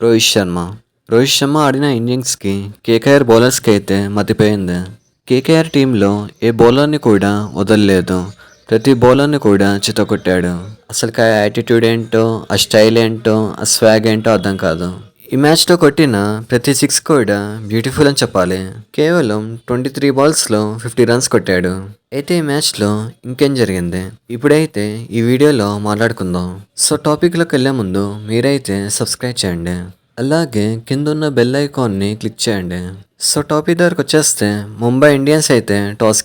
రోహిత్ శర్మ. రోహిత్ శర్మ ఆడిన ఇన్నింగ్స్కి కేకేఆర్ బౌలర్స్కి అయితే మతిపోయింది. కేకేఆర్ టీంలో ఏ బౌలర్ని కూడా వదలలేదు. ప్రతి బౌలర్ని కూడా చితకొట్టాడు. అసలు ఆ యాటిట్యూడ్ ఏంటో, ఆ స్టైల్ ఏంటో, ఆ స్వాగ్ ఏంటో అర్థం కాదు. ఈ మ్యాచ్లో కొట్టిన ప్రతి సిక్స్ కూడా బ్యూటిఫుల్ అని చెప్పాలి. కేవలం 23 బాల్స్లో 50 రన్స్ కొట్టాడు. అయితే ఈ మ్యాచ్లో ఇంకేం జరిగింది ఇప్పుడైతే ఈ వీడియోలో మాట్లాడుకుందాం. సో టాపిక్లోకి వెళ్ళే ముందు మీరైతే సబ్స్క్రైబ్ చేయండి, అలాగే కింద ఉన్న బెల్ ఐకాన్ని క్లిక్ చేయండి. సో టాపిక్ దగ్గరకు వచ్చేస్తే ముంబై ఇండియన్స్ అయితే టాస్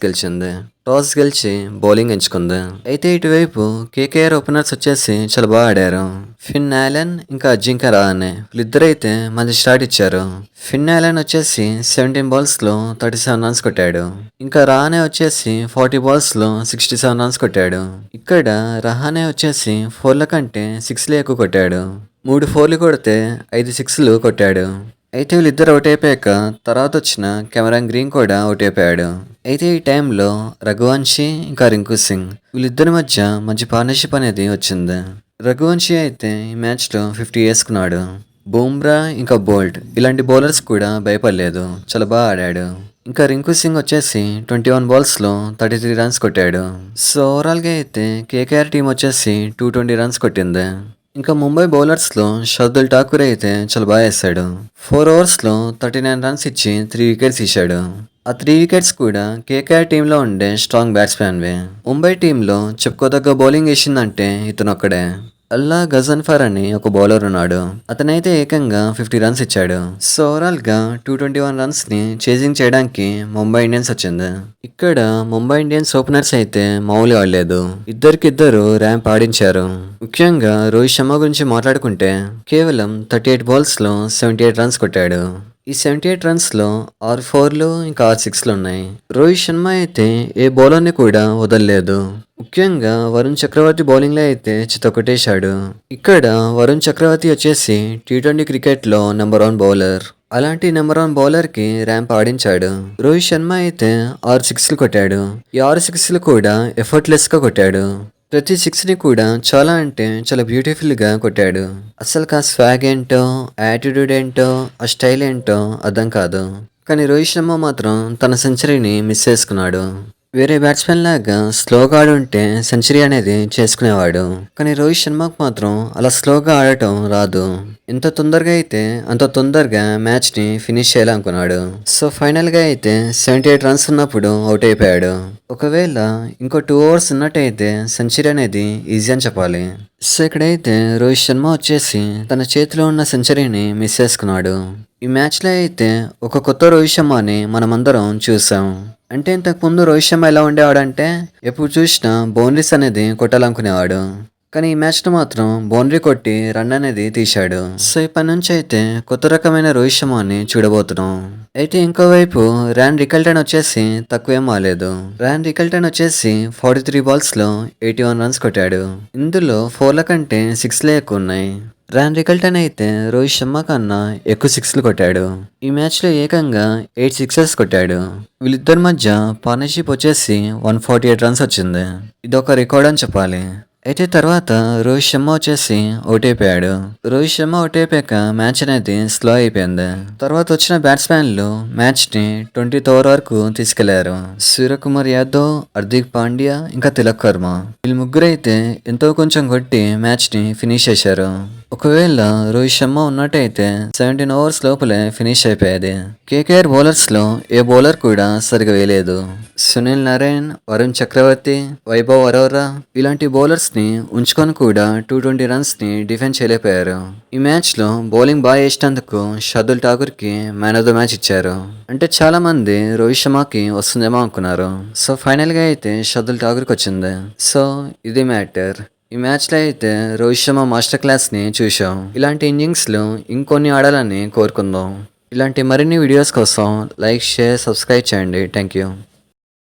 గెలిచి బౌలింగ్ ఎంచుకుంది. అయితే ఇటువైపు కేకేఆర్ ఓపెనర్స్ వచ్చేసి చాలా బాగా ఆడారు. ఫిన్ ఆలన్ ఇంకా అజింక్య రహానే వీళ్ళిద్దరైతే మంచి స్టార్ట్ ఇచ్చారు. ఫిన్ ఆలన్ వచ్చేసి 17 బాల్స్లో 37 రన్స్ కొట్టాడు. ఇంకా రహానే వచ్చేసి 40 బాల్స్లో 67 రన్స్ కొట్టాడు. ఇక్కడ రహానే వచ్చేసి 4ల కంటే 6లే ఎక్కువ కొట్టాడు. 3 4లు కొడితే 5 6లు కొట్టాడు. అయితే వీళ్ళిద్దరు అవుట్ అయిపోయాక తర్వాత వచ్చిన కెమెరాన్ గ్రీన్ కూడా అవుట్ అయిపోయాడు. అయితే ఈ టైంలో రఘువంశీ ఇంకా రింకు సింగ్ వీళ్ళిద్దరి మధ్య మంచి పార్ట్నర్షిప్ అనేది వచ్చింది. రఘువంశీ అయితే ఈ మ్యాచ్లో 50 వేసుకున్నాడు. బూమ్రా ఇంకా బోల్ట్ ఇలాంటి బౌలర్స్ కూడా భయపడలేదు, చాలా బాగా ఆడాడు. ఇంకా రింకు సింగ్ వచ్చేసి 21 బాల్స్లో 33 రన్స్ కొట్టాడు. సో ఓవరాల్గా అయితే కేకేఆర్ టీం వచ్చేసి 220 రన్స్ కొట్టింది. ఇంకా ముంబై బౌలర్స్లో షర్దుల్ ఠాకూర్ అయితే చాలా బాగా వేశాడు. 4 ఓవర్స్లో 39 రన్స్ ఇచ్చి 3 వికెట్స్ ఇచ్చాడు. ఆ 3 వికెట్స్ కూడా కేకేఆర్ టీంలో ఉండే స్ట్రాంగ్ బ్యాట్స్మెన్వే. ముంబై టీంలో చెప్పుకోదగ్గ బౌలింగ్ వేసిందంటే ఇతను ఒక్కడే. అల్లా గజన్ఫర్ అని ఒక బౌలర్ ఉన్నాడు. అతనైతే ఏకంగా 50 రన్స్ ఇచ్చాడు. సో ఓవరాల్గా 221 రన్స్ని చేజింగ్ చేయడానికి ముంబై ఇండియన్స్ వచ్చింది. ఇక్కడ ముంబై ఇండియన్స్ ఓపెనర్స్ అయితే మామూలు ఆడలేదు. ఇద్దరికిద్దరు ర్యాంప్ ఆడించారు. ముఖ్యంగా రోహిత్ శర్మ గురించి మాట్లాడుకుంటే కేవలం 38 బాల్స్లో 78 రన్స్ కొట్టాడు. ఈ 78 రన్స్లో 6 4లు ఇంకా 6 6లు ఉన్నాయి. రోహిత్ శర్మ అయితే ఏ బౌలర్ని కూడా వదలలేదు. ముఖ్యంగా వరుణ్ చక్రవర్తి బౌలింగ్లో అయితే చితకొట్టేశాడు. ఇక్కడ వరుణ్ చక్రవర్తి వచ్చేసి T20 క్రికెట్లో నెంబర్ 1 బౌలర్. అలాంటి నెంబర్ 1 బౌలర్కి ర్యాంప్ ఆడించాడు. రోహిత్ శర్మ అయితే 6 6లు కొట్టాడు. ఈ 6 6లు కూడా ఎఫర్ట్లెస్గా కొట్టాడు. ప్రతి 6ని కూడా చాలా అంటే చాలా బ్యూటిఫుల్గా కొట్టాడు. అసలు ఆ స్వాగ్ ఏంటో, యాటిట్యూడ్ ఏంటో, ఆ స్టైల్ ఏంటో అర్థం కాదు. కానీ రోహిత్ శర్మ మాత్రం తన సెంచరీని మిస్ చేసుకున్నాడు. వేరే బ్యాట్స్మెన్ లాగా స్లోగా ఆడుంటే సెంచరీ అనేది చేసుకునేవాడు. కానీ రోహిత్ శర్మకు మాత్రం అలా స్లోగా ఆడటం రాదు. ఎంత తొందరగా అయితే అంత తొందరగా మ్యాచ్ని ఫినిష్ చేయాలనుకున్నాడు. సో ఫైనల్గా అయితే 78 రన్స్ ఉన్నప్పుడు అవుట్ అయిపోయాడు. ఒకవేళ ఇంకో 2 ఓవర్స్ ఉన్నట్టయితే సెంచరీ అనేది ఈజీ అని చెప్పాలి. సో ఇక్కడైతే రోహిత్ శర్మ వచ్చేసి తన చేతిలో ఉన్న సెంచరీని మిస్ చేసుకున్నాడు. ఈ మ్యాచ్లో అయితే ఒక కొత్త రోహిత్ శర్మని మనమందరం చూసాం. అంటే ఇంతకుముందు రోహిత్ శర్మ ఎలా ఉండేవాడంటే ఎప్పుడు చూసినా బౌండరీస్ అనేది కొట్టాలనుకునేవాడు. కానీ ఈ మ్యాచ్లో మాత్రం బౌండరీ కొట్టి రన్ అనేది తీశాడు. సో ఇప్పటి నుంచి అయితే కొత్త రకమైన రోహిత్ శర్మని చూడబోతున్నాం. అయితే ఇంకోవైపు ర్యాన్ రికల్టన్ వచ్చేసి తక్కువేం ఆలేదు. ర్యాన్ రికల్టన్ వచ్చేసి 43 బాల్స్లో 81 రన్స్ కొట్టాడు. ఇందులో 4ల కంటే 6లే ఎక్కువ ఉన్నాయి. ర్యాన్ రికల్టన్ అయితే రోహిత్ శర్మ కన్నా ఎక్కువ 6లు కొట్టాడు. ఈ మ్యాచ్లో ఏకంగా 8 సిక్సెస్ కొట్టాడు. వీళ్ళిద్దరి మధ్య పార్ట్నర్షిప్ వచ్చేసి 148 రన్స్ వచ్చింది. ఇదొక రికార్డ్ అని చెప్పాలి. అయితే తర్వాత రోహిత్ శర్మ వచ్చేసి అవుట్ అయిపోయాడు. రోహిత్ శర్మ అవుట్ అయిపోయాక మ్యాచ్ అనేది స్లో అయిపోయింది. తర్వాత వచ్చిన బ్యాట్స్మెన్లు మ్యాచ్ని 20th ఓవర్ వరకు తీసుకెళ్లారు. సూర్యకుమార్ యాదవ్, హార్దిక్ పాండ్యా ఇంకా తిలక్ వర్మ వీళ్ళు ముగ్గురు అయితే ఎంతో కొంచెం కొట్టి మ్యాచ్ని ఫినిష్ చేశారు. ఒకవేళ రోహిత్ శర్మ ఉన్నట్టయితే 17 ఓవర్స్ లోపలే ఫినిష్ అయిపోయేది. కేకేఆర్ బౌలర్స్లో ఏ బౌలర్ కూడా సరిగా వేయలేదు. సునీల్ నరైన్, వరుణ్ చక్రవర్తి, వైభవ్ అరోరా ఇలాంటి బౌలర్స్ని ఉంచుకొని కూడా 220 రన్స్ని డిఫెండ్ చేయలేకపోయారు. ఈ మ్యాచ్లో బౌలింగ్ బాగా వేసినందుకు షర్దుల్ ఠాకూర్కి మ్యాన్ ఆఫ్ ద మ్యాచ్ ఇచ్చారు. అంటే చాలా మంది రోహిత్ శర్మకి వస్తుందేమో అనుకున్నారు. సో ఫైనల్గా అయితే షర్దుల్ ఠాకూర్కి వచ్చింది. సో ఇది మ్యాటర్. ఈ మ్యాచ్లో అయితే రోహిత్ శర్మ మాస్టర్ క్లాస్ని చూసాం. ఇలాంటి ఇన్నింగ్స్లో ఇంకొన్ని ఆడాలని కోరుకుందాం. ఇలాంటి మరిన్ని వీడియోస్ కోసం లైక్, షేర్, సబ్స్క్రైబ్ చేయండి. Thank you.